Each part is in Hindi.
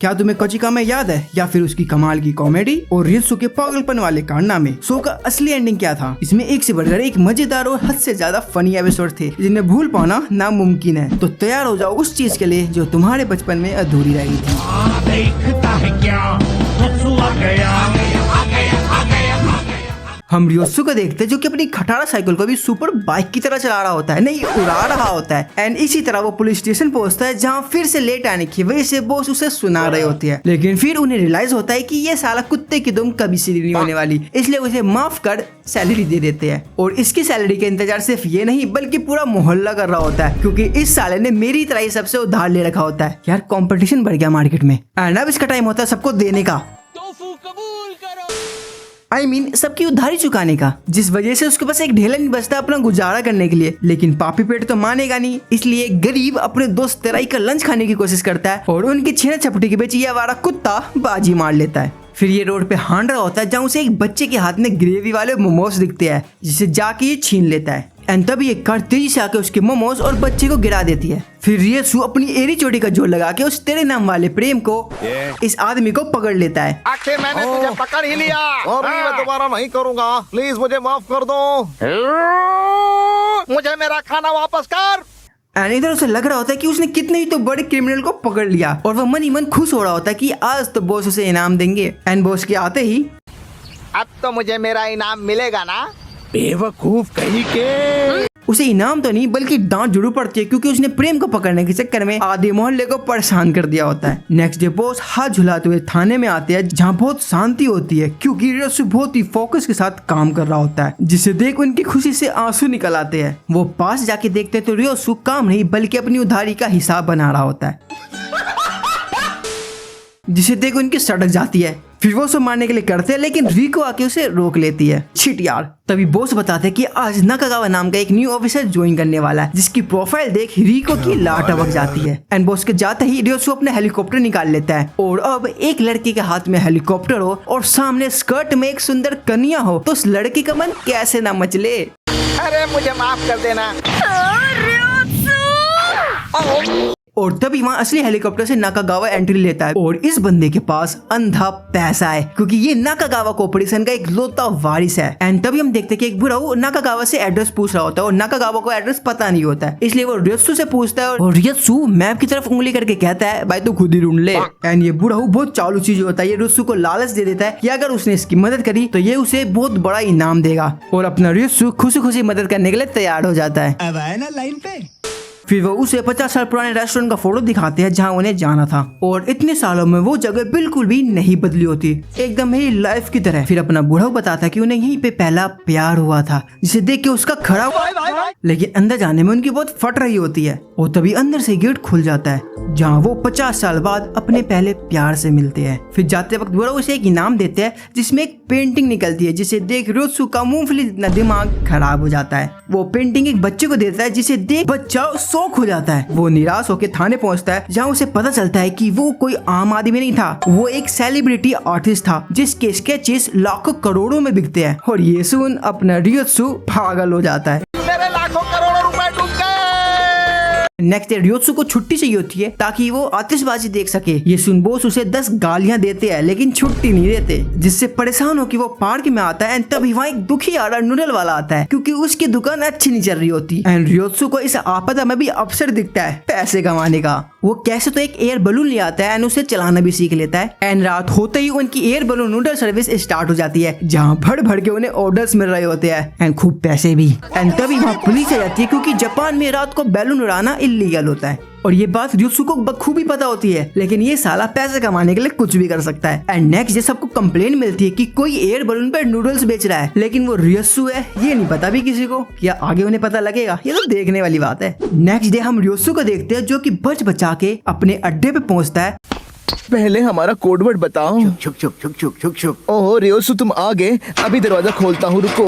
क्या तुम्हें कोचिकामे याद है या फिर उसकी कमाल की कॉमेडी और रियोत्सु के पागलपन वाले कारनामे? शो का असली एंडिंग क्या था? इसमें एक से बढ़कर एक मजेदार और हद से ज्यादा फनी एपिसोड थे जिन्हें भूल पाना नामुमकिन है। तो तैयार हो जाओ उस चीज के लिए जो तुम्हारे बचपन में अधूरी रही थी। हम रियोत्सु को देखते हैं जो कि अपनी खटारा साइकिल को भी सुपर बाइक की तरह चला रहा होता है, नहीं उड़ा रहा होता है। एंड इसी तरह वो पुलिस स्टेशन पहुंचता है जहां फिर से लेट आने की वजह से बॉस उसे सुना रहे होती है। लेकिन फिर उन्हें रियलाइज होता है कि ये साला कुत्ते की दुम कभी सीधी नहीं होने वाली, इसलिए उसे माफ कर सैलरी दे देते हैं। और इसकी सैलरी के इंतजार सिर्फ ये नहीं बल्कि पूरा मोहल्ला कर रहा होता है, क्योंकि इस साले ने मेरी तरह ही सबसे उधार ले रखा होता है। यार कंपटीशन बढ़ गया मार्केट में एंड अब इसका टाइम होता है सबको देने का, सबकी उधारी चुकाने का, जिस वजह से उसके पास एक ढेला नहीं बचता अपना गुजारा करने के लिए। लेकिन पापी पेट तो मानेगा नहीं, इसलिए गरीब अपने दोस्त तेराई का लंच खाने की कोशिश करता है और उनकी छेना छपटी के बीच ये आवारा कुत्ता बाजी मार लेता है। फिर ये रोड पे हांड रहा होता है जहाँ उसे एक बच्चे के हाथ में ग्रेवी वाले मोमोज दिखते हैं, जिसे जाके ये छीन लेता है। एंड तभी एक कार तेजी से आके उसके मोमोज और बच्चे को गिरा देती है। फिर रियोत्सु अपनी एड़ी चोटी का जोर लगा के उस तेरे नाम वाले प्रेम को इस आदमी को पकड़ लेता है। आखिर मैंने तुझे पकड़ ही लिया और मैं दोबारा नहीं करूंगा, प्लीज मुझे माफ कर दो, मुझे मेरा खाना वापस कर। एंड इधर उसे लग रहा होता है कि उसने कितने ही तो बड़े क्रिमिनल को पकड़ लिया और वह मन ही मन खुश हो रहा होता है कि आज तो बॉस उसे इनाम देंगे। एंड बॉस के आते ही अब तो मुझे मेरा इनाम मिलेगा ना, बेवकूफ कहीं के। उसे इनाम तो नहीं बल्कि डांट जरूर पड़ती है, क्योंकि उसने प्रेम को पकड़ने के चक्कर में आधे मोहल्ले को परेशान कर दिया होता है। नेक्स्ट डे बॉस हाथ झुलाते हुए थाने में आते हैं जहाँ बहुत शांति होती है, क्योंकि रियोत्सु बहुत ही फोकस के साथ काम कर रहा होता है, जिसे देख उनकी खुशी से आंसू निकल आते हैं। वो पास जाके देखते हैं तो रियोत्सु काम नहीं बल्कि अपनी उधारी का हिसाब बना रहा होता है, जिसे देख उनकी सड़क जाती है। फिर वो उसे मारने के लिए करते हैं लेकिन रिको आके उसे रोक लेती है। छिट यार। तभी बॉस बताते हैं कि आज नाकागावा नाम का एक न्यू ऑफिसर ज्वाइन करने वाला है, जिसकी प्रोफाइल देख रिको की लाट अबक जाती है। एंड बॉस के जाते ही रियोत्सु अपने हेलीकॉप्टर निकाल लेता है और अब एक लड़के के हाथ में हेलीकॉप्टर हो और सामने स्कर्ट में एक सुंदर कन्या हो तो उस लड़के का मन कैसे ना मचले। अरे मुझे माफ कर देना। और तभी वहाँ असली हेलीकॉप्टर से नाकागावा एंट्री लेता है और इस बंदे के पास अंधा पैसा है, क्योंकि ये नाकागावा कॉर्पोरेशन का एक लौता वारिस है। एंड तभी हम देखते हैं कि एक बुढ़ऊ नाकागावा से एड्रेस पूछ रहा होता है और नाकागावा को एड्रेस पता नहीं होता है, इसलिए वो रियोत्सु से पूछता है और रियोत्सु मैप की तरफ उंगली करके कहता है भाई तू खुद ही ढूंढ ले। एंड ये बुढ़ऊ बहुत चालू चीज होता है, ये रियोत्सु को लालच दे देता है कि अगर उसने इसकी मदद करी तो ये उसे बहुत बड़ा इनाम देगा और अपना रियोत्सु खुशी खुशी मदद करने के लिए तैयार हो जाता है। अब आए ना लाइन पे। फिर वो उसे 50 साल पुराने रेस्टोरेंट का फोटो दिखाते हैं जहाँ उन्हें जाना था और इतने सालों में वो जगह बिल्कुल भी नहीं बदली होती, एकदम मेरी लाइफ की तरह। फिर अपना बुढ़ऊ बताता है कि उन्हें यहीं पे पहला प्यार हुआ था, जिसे देख के उसका खड़ा लेकिन अंदर जाने में उनकी बहुत फट रही होती है। और तभी अंदर से गेट खुल जाता है जहाँ वो 50 साल बाद अपने पहले प्यार से मिलते हैं। फिर जाते वक्त बुढ़ऊ उसे एक इनाम देते हैं जिसमें एक पेंटिंग निकलती है, जिसे देख रियोत्सु का मूंगफली जितना दिमाग खराब हो जाता है। वो पेंटिंग एक बच्चे को देता है, जिसे देख बच्चा शौक हो जाता है। वो निराश होकर थाने पहुंचता है जहाँ उसे पता चलता है कि वो कोई आम आदमी नहीं था, वो एक सेलिब्रिटी आर्टिस्ट था जिसके स्केचेस लाखों करोड़ों में बिकते हैं। और ये सुन अपना रियोत्सु पागल हो जाता है। मेरे लाखों करोड़ों रुपए डूब गए। नेक्स्ट डे रियोत्सु को छुट्टी चाहिए होती है ताकि वो आतिशबाजी देख सके। ये सुन बॉस उसे 10 गालियां देते हैं लेकिन छुट्टी नहीं देते, जिससे परेशान हो कि वो पार्क में आता है। एंड तभी वहाँ एक दुखी आड़ा नूडल वाला आता है, क्योंकि उसकी दुकान अच्छी नहीं चल रही होती। एंड रियोत्सु को इस आपदा में भी अवसर दिखता है पैसे कमाने का। वो कैसे तो एक एयर बलून ले आता है एंड उसे चलाना भी सीख लेता है। एंड रात होते ही उनकी air balloon noodle service start हो जाती है, जहाँ भर भर के उन्हें ऑर्डर्स मिल रहे होते हैं एंड खूब पैसे भी। एंड तभी वहाँ पुलिस आ जाती है, क्योंकि जापान में रात को बैलून उड़ाना इलीगल होता है और ये बात रियोत्सु को बखूबी पता होती है, लेकिन ये साला पैसे कमाने के लिए कुछ भी कर सकता है। एंड नेक्स्ट डे सबको कंप्लेन मिलती है कि कोई एयर बलून पर नूडल्स बेच रहा है, लेकिन वो रियोत्सु है ये नहीं पता भी किसी को। क्या आगे उन्हें पता लगेगा? ये तो देखने वाली बात है। नेक्स्ट डे हम रियोत्सु को देखते हैं जो कि बच बचा के अपने अड्डे पे पहुंचता है। पहले हमारा कोडवर्ड बताओ। छुक छुक छुक छुक छुक छुक। ओह रियोत्सु तुम आ गए, अभी दरवाजा खोलता हूँ, रुको।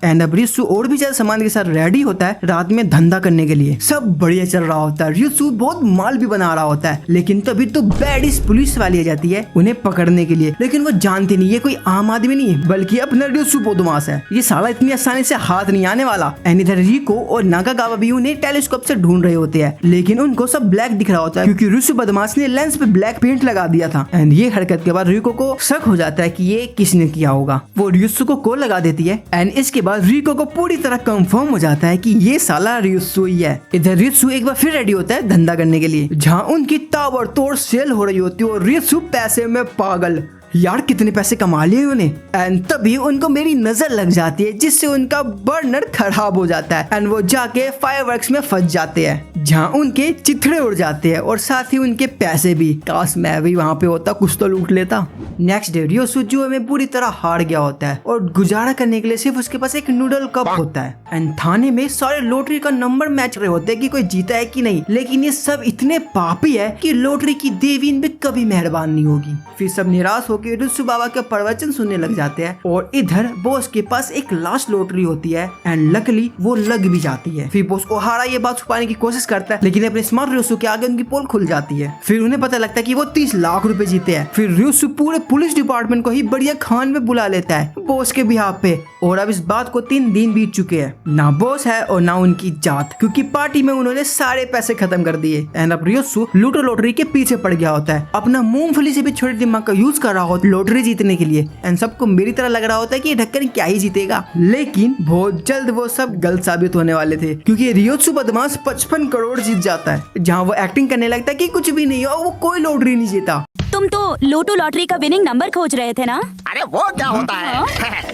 एंड अब रियोसु और भी ज्यादा सामान के साथ रेडी होता है रात में धंधा करने के लिए। सब बढ़िया चल रहा होता है, रियोसु बहुत माल भी बना रहा होता है, लेकिन तभी तो बैडिस पुलिस वाली आ जाती है उन्हें पकड़ने के लिए। लेकिन वो जानती नहीं ये कोई आम आदमी नहीं है बल्कि अपना रियोसु बदमाश है, ये साला इतनी आसानी से हाथ नहीं आने वाला। एंड इधर रिको और नाकागावा भी उन्हें टेलीस्कोप से ढूंढ रहे होते हैं, लेकिन उनको सब ब्लैक दिख रहा होता है क्योंकि रियोसु बदमाश ने लेंस पे ब्लैक पेंट लगा दिया था। एंड ये हरकत के बाद रिको को शक हो जाता है कि ये किसने किया होगा। वो रियोसु को कॉल लगा देती है एंड इसके बाद रिको को पूरी तरह कंफर्म हो जाता है कि ये साला रियोसु ही है। इधर रियोसु एक बार फिर रेडी होता है धंधा करने के लिए, जहाँ उनकी ताबड़तोड़ सेल हो रही होती है और रियोसु पैसे में पागल, यार कितने पैसे कमा लिए उन्होंने। एंड तभी उनको मेरी नजर लग जाती है जिससे उनका बर्नर खराब हो जाता है एंड वो जाके फायरवर्क्स में फंस जाते हैं, जहाँ उनके चिथड़े उड़ जाते हैं और साथ ही उनके पैसे भी। काश मैं भी वहाँ पे होता, कुछ तो लूट लेता। नेक्स्ट डे रियोसु जुए में पूरी तरह हार गया होता है और गुजारा करने के लिए सिर्फ उसके पास एक नूडल कप होता है। एंड थाने में सारे लॉटरी का नंबर मैच रहे होते हैं कि कोई जीता है कि नहीं, लेकिन ये सब इतने पापी है कि लॉटरी की देवी इन पे कभी मेहरबान नहीं होगी। फिर सब निराश होकर रियोसु बाबा के प्रवचन सुनने लग जाते हैं और इधर बॉस के पास एक लास्ट लॉटरी होती है एंड लकली वो लग भी जाती है। फिर बॉस ओहारा ये बात छुपाने की कोशिश करता है, लेकिन अपने स्मार्ट रियोसु के आगे उनकी पोल खुल जाती है। फिर उन्हें पता लगता है कि वो 30 लाख रुपए जीते हैं। फिर रियोसु पूरे पुलिस डिपार्टमेंट को ही बढ़िया खान में बुला लेता है बॉस के बिहाफ पे। और अब इस बात को 3 दिन बीत चुके हैं, ना बॉस है और ना उनकी जात, क्योंकि पार्टी में उन्होंने सारे पैसे खत्म कर दिए। एंड अब रियोसु लूटो लॉटरी के पीछे पड़ गया होता है, अपना मूंगफली से भी छोटे दिमाग का यूज कर रहा होता है लॉटरी जीतने के लिए। एंड सबको मेरी तरह लग रहा होता है कि ये ढक्कन क्या ही जीतेगा, लेकिन बहुत जल्द वो सब गलत साबित होने वाले थे क्योंकि रियोसु बदमाश 55 करोड़ जीत जाता है, जहाँ वो एक्टिंग करने लगता है कि कुछ भी नहीं हो, वो कोई लॉटरी नहीं जीता। तुम तो लोटो लॉटरी का विनिंग नंबर खोज रहे थे ना? अरे वो क्या होता है?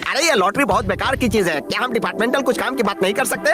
अरे ये लॉटरी बहुत बेकार की चीज है, क्या हम डिपार्टमेंटल कुछ काम की बात नहीं कर सकते?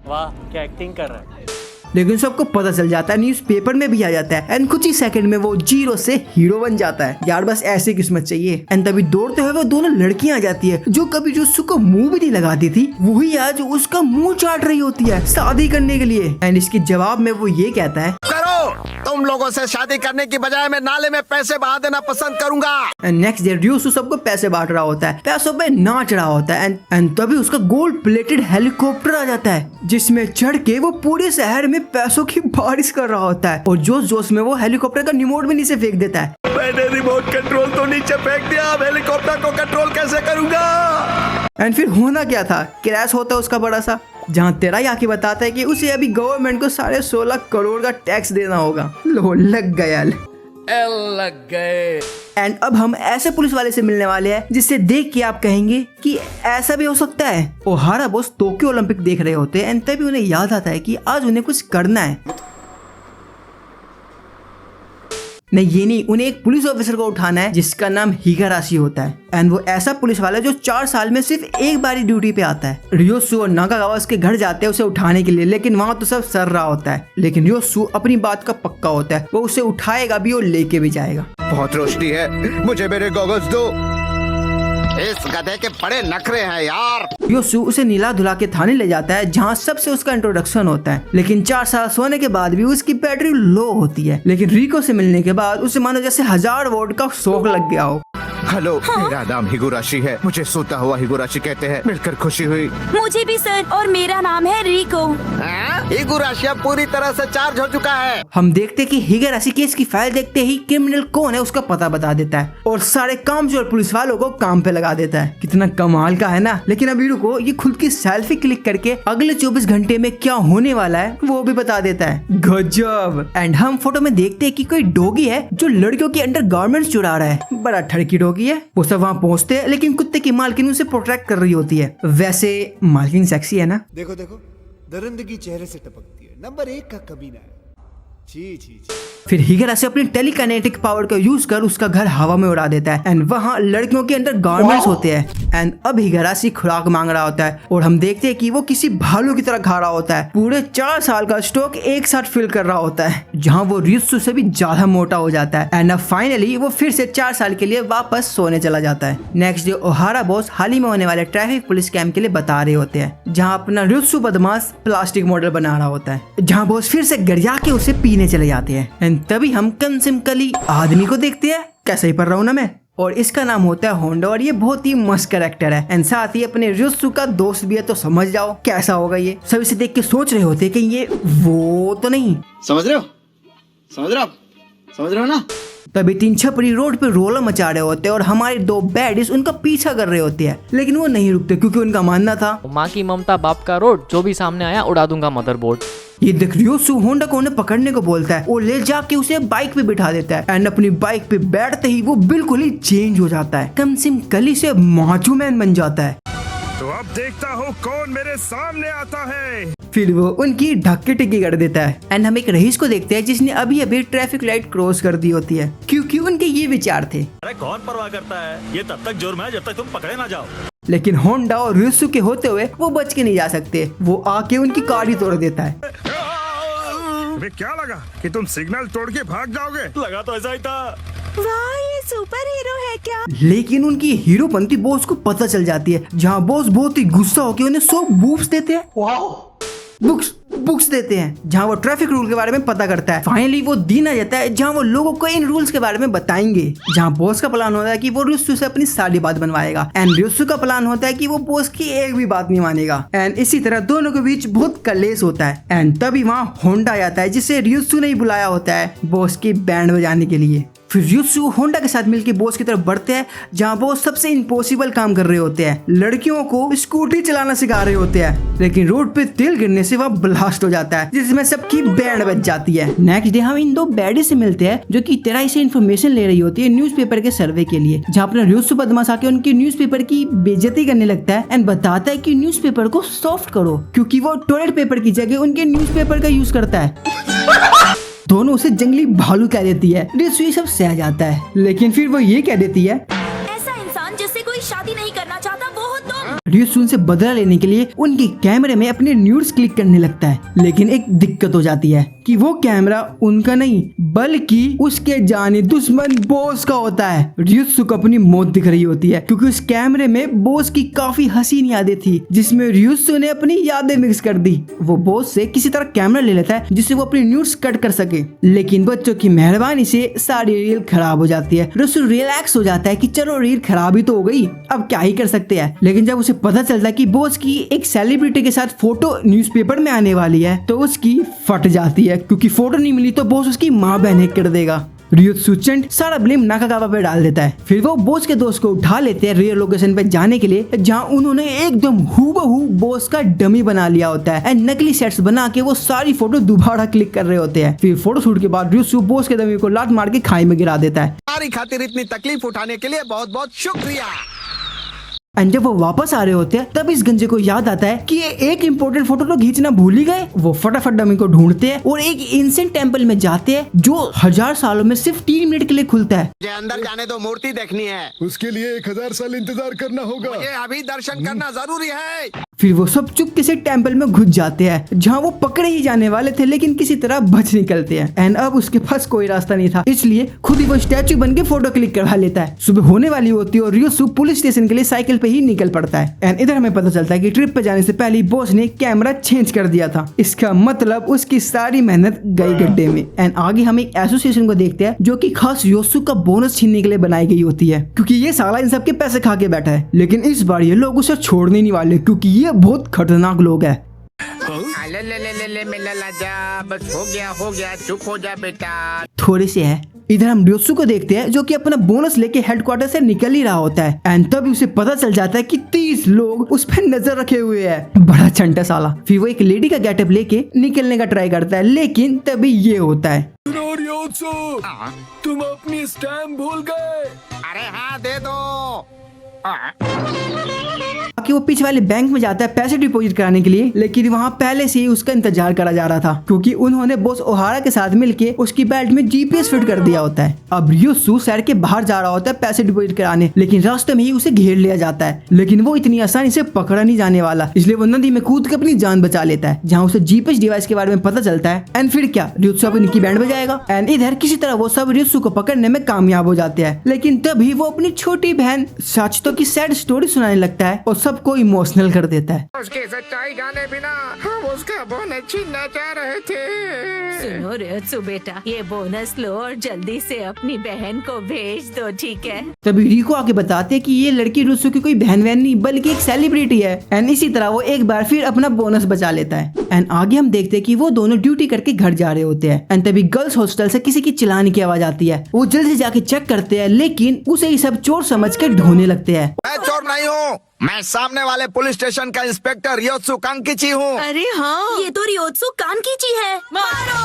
वाह क्या एक्टिंग कर रहा है। लेकिन सबको पता चल जाता है, न्यूज़पेपर में भी आ जाता है एंड कुछ ही सेकंड में वो जीरो से हीरो बन जाता है। यार बस ऐसी किस्मत चाहिए। एंड तभी दौड़ते हुए वो दोनों लड़कियां आ जाती है जो कभी रियोसु को मुंह भी नहीं लगाती थी, वही आज उसका मुंह चाट रही होती है शादी करने के लिए। एंड इसके जवाब में वो ये कहता है, करो, तुम लोगों से शादी करने की बजाय मैं नाले में पैसे बहा देना पसंद करूंगा। नेक्स्ट डे रियोसु सबको पैसे बांट रहा होता है, पैसों पे नाच रहा होता है एंड तभी उसका गोल्ड प्लेटेड हेलीकॉप्टर आ जाता है जिसमें चढ़ के वो पूरे शहर में पैसों की बारिश कर रहा होता है और जोश जोश में वो हेलीकॉप्टर का रिमोट भी नीचे फेंक देता है। मैंने रिमोट कंट्रोल तो नीचे फेंक दिया, अब हेलीकॉप्टर को कंट्रोल कैसे करूंगा? एंड फिर होना क्या था, क्रैश होता है उसका बड़ा सा, जहाँ तेरा आके बताता है कि उसे अभी गवर्नमेंट को 16.5 करोड़ का टैक्स देना होगा। लो लग गया, लग गए। एंड अब हम ऐसे पुलिस वाले से मिलने वाले हैं जिससे देख के आप कहेंगे कि ऐसा भी हो सकता है। ओहारा बॉस टोक्यो ओलंपिक देख रहे होते हैं एंड तभी उन्हें याद आता है कि आज उन्हें कुछ करना है। नहीं ये नहीं, उन्हें एक पुलिस ऑफिसर को उठाना है जिसका नाम हिगाराशी होता है। एंड वो ऐसा पुलिस वाला जो 4 साल में सिर्फ एक बारी ड्यूटी पे आता है। रियोसु और नाकागावा उसके घर जाते हैं उसे उठाने के लिए, लेकिन वहाँ तो सब सर रहा होता है। लेकिन रियोसु अपनी बात का पक्का होता है, वो उसे उठाएगा भी और लेके भी जाएगा। बहुत रोशनी है, मुझे मेरे गॉगल्स दो। इस गधे के बड़े नखरे हैं यार। रियोसु उसे नीला धुला के थाने ले जाता है जहाँ सबसे उसका इंट्रोडक्शन होता है, लेकिन 4 साल सोने के बाद भी उसकी बैटरी लो होती है। लेकिन रिको से मिलने के बाद उसे मानो जैसे 1000 वोट का शौक लग गया हो। हेलो, मेरा नाम हिगुराशी है, मुझे सोता हुआ हिगुराशी कहते हैं, मिलकर खुशी हुई। मुझे भी सर, और मेरा नाम है रिको। हिगुराशी अब पूरी तरह से चार्ज हो चुका है। हम देखते कि हिगाराशी केस की फाइल देखते ही क्रिमिनल कौन है उसका पता बता देता है और सारे कामचोर पुलिस वालों को काम पे लगा देता है। कितना कमाल का है ना। लेकिन अभी रुको, ये खुद की सेल्फी क्लिक करके अगले 24 घंटे में क्या होने वाला है वो भी बता देता है। गजब। एंड हम फोटो में देखते हैं कि कोई डॉगी है जो लड़कियों के अंडर गारमेंट्स चुरा रहा है। बड़ा ठड़की डॉगी है। वो सब वहाँ पहुँचते हैं, लेकिन कुत्ते की मालकिन उसे प्रोटेक्ट कर रही होती है। वैसे मालकिन सेक्सी है ना। देखो देखो, दरिंदगी चेहरे से टपकती है। नंबर 1 का कमीना है। छी छी छी। फिर हिगाराशी अपनी टेलीकाइनेटिक पावर का यूज कर उसका घर हवा में उड़ा देता है एंड वहाँ लड़कियों के अंदर गारमेंट्स होते हैं। एंड अब हिगाराशी खुराक मांग रहा होता है और हम देखते हैं कि वो किसी भालू की तरह खा रहा होता है। पूरे 4 साल का स्टॉक एक साथ फिल कर रहा होता है, जहाँ वो रियोसु से भी ज्यादा मोटा हो जाता है। एंड अब फाइनली वो फिर से 4 साल के लिए वापस सोने चला जाता है। नेक्स्ट डे ओहारा बॉस हाल ही में होने वाले ट्रैफिक पुलिस कैंप के लिए बता रहे होते हैं, जहाँ अपना रियोसु बदमाश प्लास्टिक मॉडल बना रहा होता है, जहाँ बॉस फिर से गरिया के उसे पीने चले जाते हैं। एंड तभी हम कंसिम कली आदमी को देखते हैं। कैसे ही पढ़ रहा हूँ ना मैं। और इसका नाम होता है होंडा और ये बहुत ही मस्त कैरेक्टर है एंड साथ ही अपने ryotsu का दोस्त भी है, तो समझ जाओ कैसा होगा ये। सब इसे देख के सोच रहे होते कि ये वो तो नहीं। समझ रहे हो? समझ रहे हो आप? समझ रहे हो ना? तभी तीन छपरी रोड पे रोला मचा रहे होते हैं और हमारे दो बैडिस उनका पीछा कर रहे होते हैं, लेकिन वो नहीं रुकते क्योंकि उनका मानना था माँ की ममता बाप का रोड, जो भी सामने आया उड़ा दूंगा मदरबोर्ड। ये देख ryotsu होंडा को उन्हें पकड़ने को बोलता है और ले जाके उसे बाइक पे बिठा देता है एंड अपनी बाइक पे बैठते ही वो बिल्कुल ही चेंज हो जाता है, कम सिम कली से माचो मैन बन जाता है। तो अब देखता हूँ कौन मेरे सामने आता है। फिर वो उनकी ढक्के टिक्की कर देता है एंड हम एक रईस को देखते हैं जिसने अभी अभी ट्रैफिक लाइट क्रॉस कर दी होती है, क्योंकि उनके ये विचार थे। अरे कौन परवाह करता है, ये तब तक जुर्म है जब तक तुम पकड़े ना जाओ। लेकिन होंडा और ryotsu के होते हुए वो बच के नहीं जा सकते, वो आके उनकी कार ही तोड़ देता है। तुम्हें क्या लगा कि तुम सिग्नल तोड़ के भाग जाओगे? लगा तो ऐसा ही था। वाह, ये सुपर हीरो है क्या? लेकिन उनकी हीरोपंती बॉस को पता चल जाती है, जहाँ बॉस बहुत ही गुस्सा होकर उन्हें 100 बुक्स देते हैं। बुक्स देते हैं जहाँ वो ट्रैफिक रूल के बारे में पता करता है। फाइनली वो दिन आ जाता है जहाँ वो लोगों को इन रूल्स के बारे में बताएंगे, जहाँ बॉस का प्लान होता है कि वो ryotsu से अपनी सारी बात बनवाएगा एंड ryotsu का प्लान होता है कि वो बॉस की एक भी बात नहीं मानेगा एंड इसी तरह दोनों के बीच बहुत कलेश होता है एंड तभी वहाँ होंडा आता है जिसे ryotsu ने ही बुलाया होता है बॉस की बैंड बजाने के लिए। फिर ryotsu होंडा के साथ मिलकर बॉस की तरफ बढ़ते हैं जहाँ बॉस सबसे इम्पॉसिबल काम कर रहे होते हैं, लड़कियों को स्कूटी चलाना सिखा रहे होते हैं, लेकिन रोड पे तेल गिरने से वह ब्लास्ट हो जाता है जिसमें सबकी बैंड बज जाती है। नेक्स्ट डे हम इन दो बैडी से मिलते हैं जो कि तेराई से इन्फॉर्मेशन ले रही होती है न्यूज़पेपर के सर्वे के लिए, जहाँ अपना ryotsu बदमाश आके उनकी न्यूज़पेपर की बेइज्जती करने लगता है एंड बताता है कि न्यूज़पेपर को सॉफ्ट करो क्योंकि वो टॉयलेट पेपर की जगह उनके न्यूज़पेपर का यूज करता है। दोनों उसे जंगली भालू कह देती है। ryotsu सब सह जाता है, लेकिन फिर वो ये कह देती है ऐसा इंसान जिससे कोई शादी नहीं करना चाहता वो हो तुम। ryotsu से बदला लेने के लिए उनके कैमरे में अपने न्यूड्स क्लिक करने लगता है, लेकिन एक दिक्कत हो जाती है कि वो कैमरा उनका नहीं बल्कि उसके जाने दुश्मन बॉस का होता है। ryotsu को अपनी मौत दिख रही होती है क्योंकि उस कैमरे में बॉस की काफी हसीन यादें थी जिसमें ryotsu ने अपनी यादें मिक्स कर दी। वो बॉस से किसी तरह कैमरा ले लेता है जिससे वो अपनी न्यूड्स कट कर सके, लेकिन बच्चों की मेहरबानी से सारी रील खराब हो जाती है। ryotsu रिलैक्स हो जाता है कि चलो रील खराब ही तो हो गई, अब क्या ही कर सकते हैं। लेकिन जब उसे पता चलता है कि बॉस की एक सेलिब्रिटी के साथ फोटो न्यूज़पेपर में आने वाली है तो उसकी फट जाती है क्योंकि फोटो नहीं मिली तो बॉस उसकी माँ बहन कर देगा। ryotsu चंड सारा ब्लेम नाकागावा पे डाल देता है। फिर वो बॉस के दोस्त को उठा लेते हैं रियल लोकेशन पे जाने के लिए जहाँ उन्होंने एकदम हूबहू बॉस का डमी बना लिया होता है एंड नकली सेट्स बना के वो सारी फोटो दोबारा क्लिक कर रहे होते हैं। फिर फोटो शूट के बाद ryotsu बॉस के डमी को लात मार के खाई में गिरा देता है। हमारी खातिर इतनी तकलीफ उठाने के लिए बहुत बहुत शुक्रिया। एंड जब वो वापस आ रहे होते हैं तब इस गंजे को याद आता है कि ये एक इम्पोर्टेंट फोटो तो खींचना भूल ही गए। वो फटाफट डमी को ढूंढते हैं और एक एंशिएंट टेंपल में जाते हैं जो 1000 सालों में सिर्फ 3 मिनट के लिए खुलता है। मुझे अंदर जाने दो, मूर्ति देखनी है। उसके लिए 1000 साल इंतजार करना होगा। मुझे अभी दर्शन करना जरूरी है। फिर वो सब चुपके से टेंपल में घुस जाते हैं जहाँ वो पकड़े ही जाने वाले थे, लेकिन किसी तरह बच निकलते हैं एंड अब उसके पास कोई रास्ता नहीं था, इसलिए खुद ही वो स्टैचू बन के फोटो क्लिक करवा लेता है। सुबह होने वाली होती है और ryotsu पुलिस स्टेशन के लिए साइकिल पे ही निकल पड़ता है एंड इधर हमें पता चलता है कि ट्रिप पे जाने से पहले बॉस ने कैमरा चेंज कर दिया था। इसका मतलब उसकी सारी मेहनत गई गड्ढे में। एंड आगे हम एक एसोसिएशन को देखते हैं जो कि खास ryotsu का बोनस छीनने के लिए बनाई गई होती है क्योंकि ये साला इन सबके पैसे खा के बैठा है, लेकिन इस बार ये लोग उसे छोड़ने नहीं वाले क्योंकि ये बहुत खतरनाक लोग है। ले मेला लाजा, बस हो गया, चुप हो जा बेटा। थोड़े से है। इधर हम ryotsu को देखते हैं जो कि अपना बोनस लेके हेडक्वार्टर से निकल ही रहा होता है एंड तभी उसे पता चल जाता है कि 30 लोग उस पर नजर रखे हुए हैं। बड़ा चंटा साला। फिर वो एक लेडी का गेटअप लेके निकलने का ट्राई करता है, लेकिन तभी ये होता है। तुम अपनी स्टैम्प भूल गए। अरे हाँ दे दो। कि वो पीछे वाले बैंक में जाता है पैसे डिपॉजिट कराने के लिए, लेकिन वहाँ पहले से ही उसका इंतजार करा जा रहा था क्योंकि उन्होंने बॉस ओहारा के साथ मिलके उसकी बेल्ट में जीपीएस फिट कर दिया होता है। अब ryotsu शहर के बाहर जा रहा होता है पैसे डिपॉजिट कराने, लेकिन रास्ते में ही उसे घेर लिया जाता है, लेकिन वो इतनी आसानी से पकड़ा नहीं जाने वाला, इसलिए वो नदी में कूद के अपनी जान बचा लेता है जहाँ उसे जीपीएस डिवाइस के बारे में पता चलता है। एंड फिर क्या, ryotsu अब इनकी बैंड बजाएगा एंड इधर किसी तरह वो सब ryotsu को पकड़ने में कामयाब हो जाते हैं। लेकिन तभी वो अपनी छोटी बहन साचतो की सैड स्टोरी सुनाने लगता है और सब सबको इमोशनल कर देता है। उसकी सच्चाई जाने बिना हम उसका बोनस छीनना चाह रहे थे। सुनो रियोत्सु बेटा, ये बोनस लो और जल्दी से अपनी बहन को भेज दो, ठीक है? तभी रिको आके बताते हैं कि ये लड़की रुत्सु की कोई बहन वहन नहीं बल्कि एक सेलिब्रिटी है। एंड इसी तरह वो एक बार फिर अपना बोनस बचा लेता है। एंड आगे हम देखते हैं कि वो दोनों ड्यूटी करके घर जा रहे होते हैं। एंड तभी गर्ल्स हॉस्टल से किसी की चिल्लाने की आवाज आती है। वो जल्दी से जाके चेक करते हैं, लेकिन उसे ही सब चोर समझ के ढोने लगते हैं। मैं चोर नहीं हूँ, मैं सामने वाले पुलिस स्टेशन का इंस्पेक्टर रियोत्सु कांकीची हूँ। अरे हाँ, ये तो रियोत्सु कानकीची है। मारो।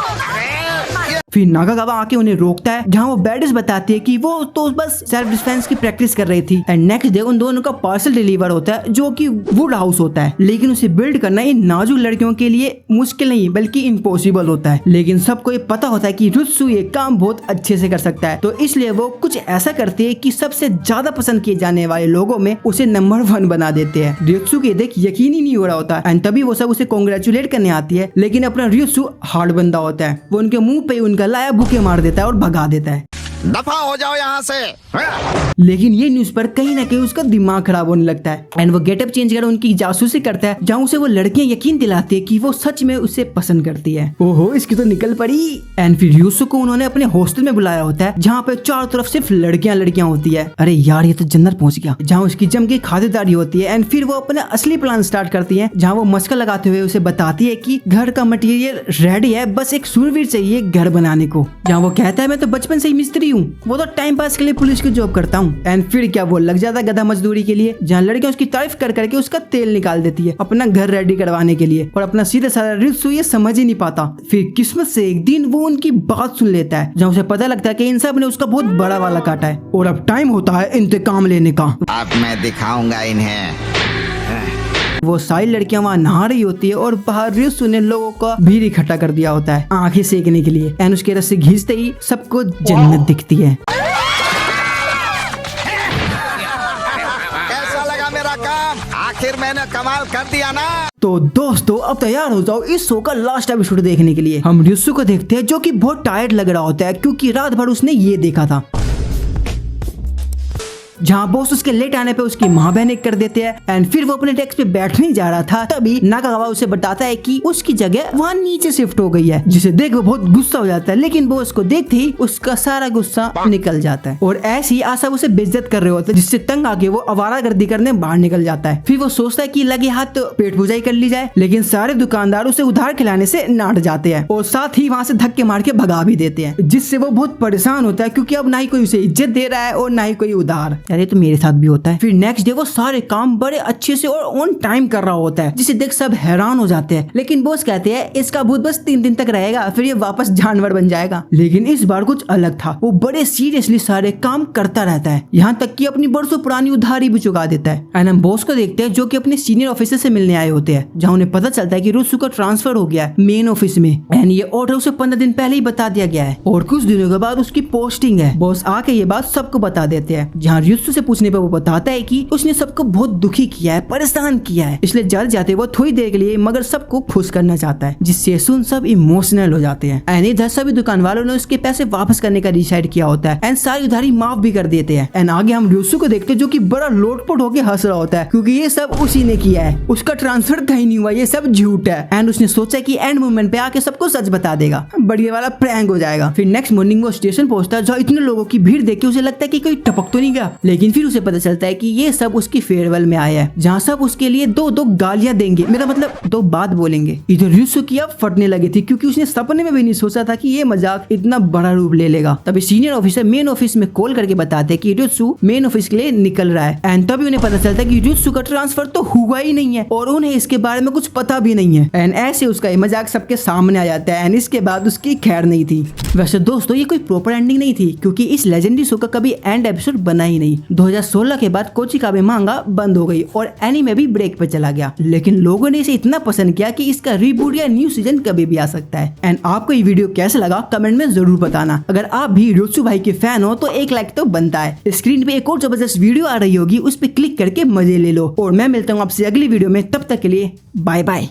फिर नागागावा आके उन्हें रोकता है, जहाँ वो बैडिस बताती है कि वो तो बस सेल्फ डिफेंस की प्रैक्टिस कर रही थी। एंड नेक्स्ट डे उन दोनों का पार्सल डिलीवर होता है, जो कि वुड हाउस होता है। लेकिन उसे बिल्ड करना इन नाजुक लड़कियों के लिए मुश्किल नहीं बल्कि इम्पॉसिबल होता है। लेकिन सबको ये पता होता है कि रुत्सु ये काम बहुत अच्छे से कर सकता है, तो इसलिए वो कुछ ऐसा करती है कि सबसे ज्यादा पसंद किए जाने वाले लोगों में उसे नंबर 1 बना देते हैं। रियोत्सु के देख यकीन ही नहीं हो रहा होता। एंड तभी वो सब उसे कांग्रेचुलेट करने आती है, लेकिन अपना रियोत्सु हार्ड बंदा होता है। वो उनके मुंह पे उनका लाया बुके मार देता है और भगा देता है। दफा हो जाओ यहाँ से। लेकिन ये न्यूज पर कहीं ना कहीं उसका दिमाग खराब होने लगता है। एंड वो गेटअप चेंज कर उनकी जासूसी करता है, जहाँ उसे वो लड़कियां यकीन दिलाती है कि वो सच में उसे पसंद करती है। ओहो, इसकी तो निकल पड़ी। एंड फिर यूसु को उन्होंने अपने हॉस्टल में बुलाया होता है, जहाँ पे चारों तरफ सिर्फ लड़कियां होती है। अरे यार, ये तो जन्नत पहुंच गया, जहाँ उसकी जम की खातिरदारी होती है। एंड फिर वो अपना असली प्लान स्टार्ट करती है, जहाँ वो मस्का लगाते हुए उसे बताती है कि घर का मटेरियल रेडी है, बस एक शूरवीर चाहिए घर बनाने को। जहाँ वो कहता है मैं तो बचपन से ही मिस्त्री हूँ, वो तो टाइम पास के लिए पुलिस की जॉब करता हूँ। एंड फिर क्या वो लग जाता है गधा मजदूरी के लिए, जहाँ लड़कियां उसकी तारीफ कर करके उसका तेल निकाल देती है अपना घर रेडी करवाने के लिए। और अपना सीधा साधा रियोत्सु ये समझ ही नहीं पाता। फिर किस्मत से एक दिन वो उनकी बात सुन लेता है, जहाँ उसे पता लगता है कि इन सब ने उसका बहुत बड़ा वाला काटा है और अब टाइम होता है इंतकाम लेने का। अब मैं दिखाऊंगा इन्हें। वो सारी लड़कियां वहाँ नहा रही होती है और बाहर रियोत्सु ने लोगों का भीड़ इकट्ठा कर दिया होता है आंखें सेकने के लिए। एंड उसके रस्से घिसते ही सबको जन्नत दिखती है। कैसा लगा मेरा काम? आखिर मैंने कमाल कर दिया ना। तो दोस्तों, अब तैयार हो जाओ इस शो का लास्ट एपिसोड देखने के लिए। हम रियोत्सु को देखते हैं, जो कि बहुत टायर्ड लग रहा होता है क्योंकि रात भर उसने ये देखा था। जहाँ बॉस उसके लेट आने पे उसकी माँ बहन कर देते हैं। एंड फिर वो अपने डेस्क पे बैठने जा रहा था, तभी नागागावा उसे बताता है कि उसकी जगह वहाँ नीचे शिफ्ट हो गई है, जिसे देख वो बहुत गुस्सा हो जाता है। लेकिन बॉस को देखते ही उसका सारा गुस्सा निकल जाता है और ऐसे ही आशा उसे बेइज्जत कर रहे होते हैं, जिससे तंग आके वो आवारागर्दी करने बाहर निकल जाता है। फिर वो सोचता है कि लगे हाथ तो पेट पूजा कर ली जाए, लेकिन सारे दुकानदार उसे उधार खिलाने से नाट जाते हैं और साथ ही वहाँ से धक्के मार के भगा भी देते हैं, जिससे वो बहुत परेशान होता है क्योंकि अब ना ही कोई उसे इज्जत दे रहा है और ना ही कोई उधार। यार, ये तो मेरे साथ भी होता है। फिर नेक्स्ट डे वो सारे काम बड़े अच्छे से और ऑन टाइम कर रहा होता है, जिसे देख सब हैरान हो जाते हैं। लेकिन बॉस कहते हैं इसका भूत बस 3 दिन तक रहेगा, फिर ये वापस जानवर बन जाएगा। लेकिन इस बार कुछ अलग था, वो बड़े सीरियसली सारे काम करता रहता है, यहाँ तक कि अपनी बरसों पुरानी उधारी भी चुका देता है। एंड हम बॉस को देखते हैं, जो कि अपने सीनियर ऑफिसर से मिलने आए होते हैं, जहाँ उन्हें पता चलता है कि रियोत्सु का ट्रांसफर हो गया है मेन ऑफिस में। एंड ये ऑर्डर उसे 15 दिन पहले ही बता दिया गया है और कुछ दिनों के बाद उसकी पोस्टिंग है। बॉस आके ये बात सबको बता देते हैं, जहाँ रियोत्सु से पूछने पे वो बताता है कि उसने सबको बहुत दुखी किया है, परेशान किया है, इसलिए जल्द जाते वो थोड़ी देर के लिए मगर सबको खुश करना चाहता है, जिससे सुन सब इमोशनल हो जाते हैं। एंड इधर सभी दुकान वालों ने उसके पैसे वापस करने का डिसाइड किया होता है एंड सारी उधारी माफ भी कर देते हैं। एंड आगे हम रियोत्सु को देखते हैं, जो कि बड़ा लोटपोट होकर हंस रहा होता है क्योंकि ये सब उसी ने किया है, उसका ट्रांसफर कहीं नहीं हुआ, ये सब झूठ है। एंड उसने सोचा कि एंड मोमेंट पे आके सबको सच बता देगा, बढ़िया वाला प्रैंक हो जाएगा। फिर नेक्स्ट मॉर्निंग वो स्टेशन पहुंचता है, जहाँ इतने लोगों की भीड़ देख के उसे लगता है कि कोई टपक तो नहीं गया। लेकिन फिर उसे पता चलता है कि ये सब उसकी फेयरवेल में आया है, जहाँ सब उसके लिए दो गालियां देंगे, मेरा मतलब 2 बात बोलेंगे। इधर रियोत्सु की अब फटने लगी थी क्योंकि उसने सपने में भी नहीं सोचा था कि ये मजाक इतना बड़ा रूप ले लेगा। तभी सीनियर ऑफिसर मेन ऑफिस में कॉल करके बताते हैं कि रियोत्सु मेन ऑफिस के लिए निकल रहा है। एंड तभी उन्हें पता चलता है कि रियोत्सु का ट्रांसफर तो हुआ ही नहीं है और उन्हें इसके बारे में कुछ पता भी नहीं है। एंड ऐसे उसका ये मजाक सबके सामने आ जाता है। एंड इसके बाद उसकी खैर नहीं थी। वैसे दोस्तों, ये कोई प्रॉपर एंडिंग नहीं थी क्योंकि इस लेजेंडरी शो का कभी एंड एपिसोड बना ही नहीं। 2016 के बाद कोचिकाबे मांगा बंद हो गई और एनीमे भी ब्रेक पे चला गया, लेकिन लोगों ने इसे इतना पसंद किया कि इसका रीबूट या न्यू सीजन कभी भी आ सकता है। एंड आपको ये वीडियो कैसा लगा कमेंट में जरूर बताना। अगर आप भी रियोत्सु भाई के फैन हो तो एक लाइक तो बनता है। स्क्रीन पे एक और जबरदस्त वीडियो आ रही होगी, उस पर क्लिक करके मजे ले लो। और मैं मिलता हूँ आपसे अगली वीडियो में, तब तक के लिए बाय बाय।